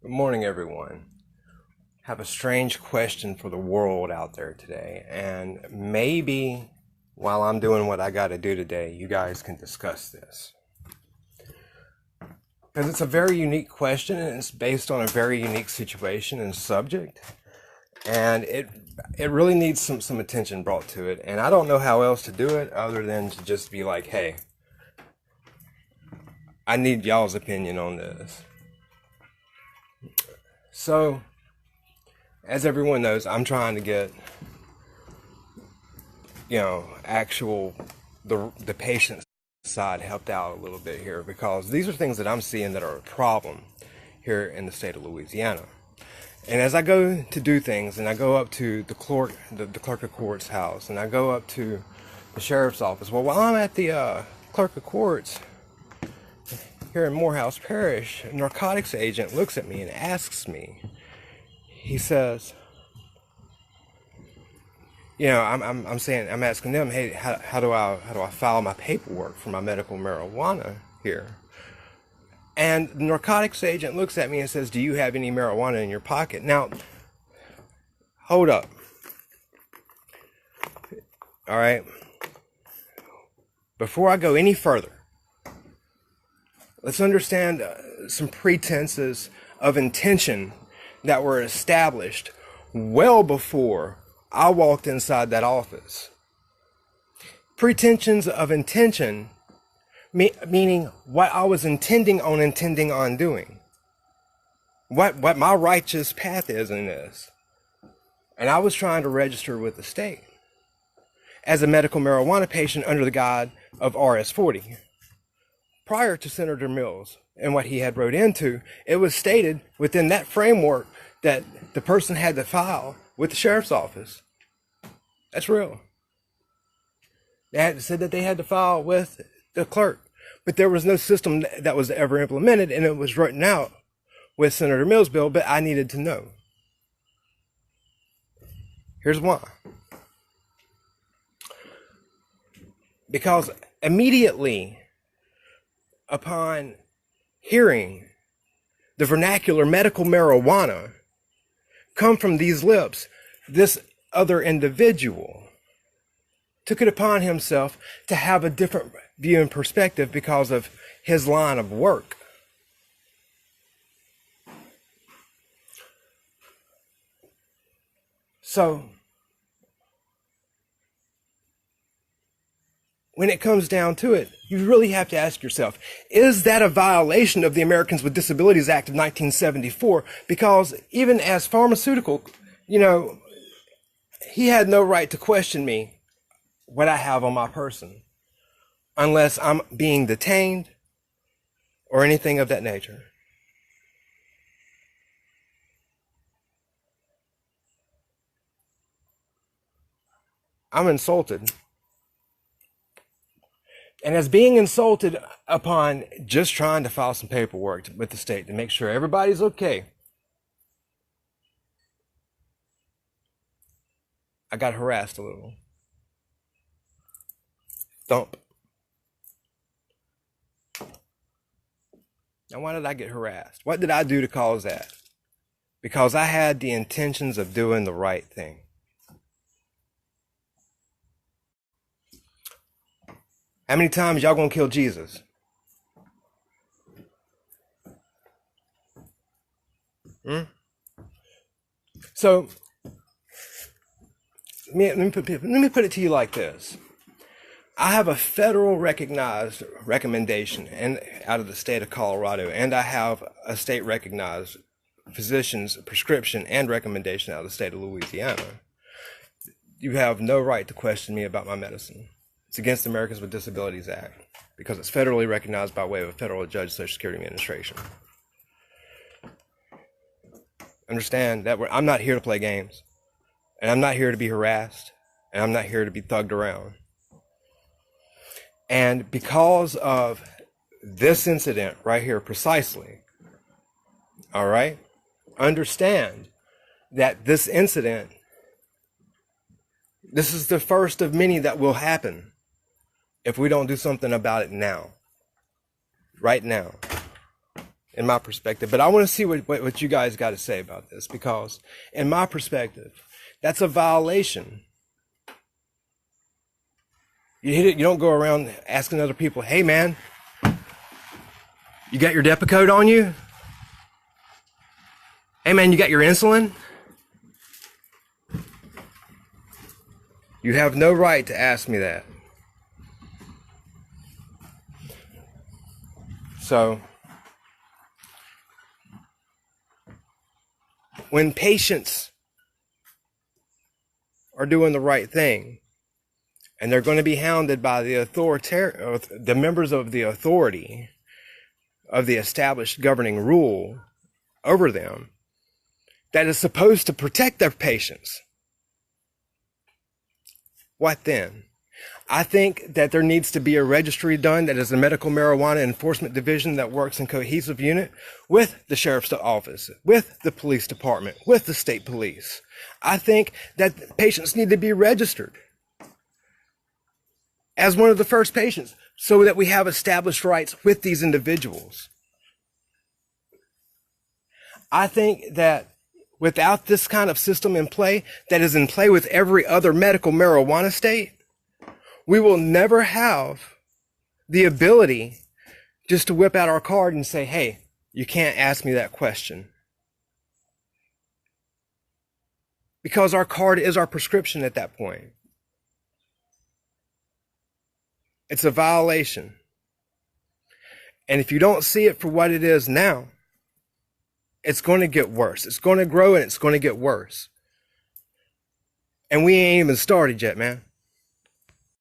Good morning, everyone. Have a strange question for the world out there today, and maybe while I'm doing what I got to do today, you guys can discuss this. Because it's a very unique question, and it's based on a very unique situation and subject, and it really needs some attention brought to it. And I don't know how else to do it other than to just be like, hey, I need y'all's opinion on this. So, as everyone knows, I'm trying to get, actual the patient side helped out a little bit here, because these are things that I'm seeing that are a problem here in the state of Louisiana. And as I go to do things, and I go up to the clerk of court's house, and I go up to the sheriff's office. Well, while I'm at the clerk of courts here in Morehouse Parish, a narcotics agent looks at me and asks me. He says, I'm asking them, hey, how do I file my paperwork for my medical marijuana here? And the narcotics agent looks at me and says, do you have any marijuana in your pocket? Now, hold up. All right. Before I go any further, let's understand some pretenses of intention that were established well before I walked inside that office. Pretensions of intention, meaning what I was intending on doing. What my righteous path is in this. And I was trying to register with the state as a medical marijuana patient under the guide of RS-40. Prior to Senator Mills and what he had wrote into, it was stated within that framework that the person had to file with the sheriff's office. That's real. They had said that they had to file with the clerk, but there was no system that was ever implemented, and it was written out with Senator Mills' bill, but I needed to know. Here's why. Because immediately upon hearing the vernacular medical marijuana come from these lips, this other individual took it upon himself to have a different view and perspective because of his line of work. So, when it comes down to it, you really have to ask yourself, is that a violation of the Americans with Disabilities Act of 1974? Because even as pharmaceutical, he had no right to question me what I have on my person unless I'm being detained or anything of that nature. I'm insulted. And as being insulted upon just trying to file some paperwork with the state to make sure everybody's okay, I got harassed a little. Thump. Now, why did I get harassed? What did I do to cause that? Because I had the intentions of doing the right thing. How many times y'all gonna kill Jesus? So, let me put it to you like this. I have a federal recognized recommendation and out of the state of Colorado, and I have a state recognized physician's prescription and recommendation out of the state of Louisiana. You have no right to question me about my medicine. It's against the Americans with Disabilities Act because it's federally recognized by way of a federal judge, Social Security Administration. Understand that I'm not here to play games, and I'm not here to be harassed, and I'm not here to be thugged around. And because of this incident right here precisely, all right, understand that this incident, this is the first of many that will happen if we don't do something about it now. Right now. in my perspective. But I want to see what you guys got to say about this, because in my perspective, that's a violation. You hit it, you don't go around asking other people, hey man, you got your Depakote on you? Hey man, you got your insulin? You have no right to ask me that. So, when patients are doing the right thing, and they're going to be hounded by the members of the authority of the established governing rule over them that is supposed to protect their patients, what then? I think that there needs to be a registry done that is a medical marijuana enforcement division that works in cohesive unit with the sheriff's office, with the police department, with the state police. I think that patients need to be registered as one of the first patients so that we have established rights with these individuals. I think that without this kind of system in play, that is in play with every other medical marijuana state, we will never have the ability just to whip out our card and say, hey, you can't ask me that question. Because our card is our prescription at that point. It's a violation. And if you don't see it for what it is now, it's going to get worse. It's going to grow and it's going to get worse. And we ain't even started yet, man.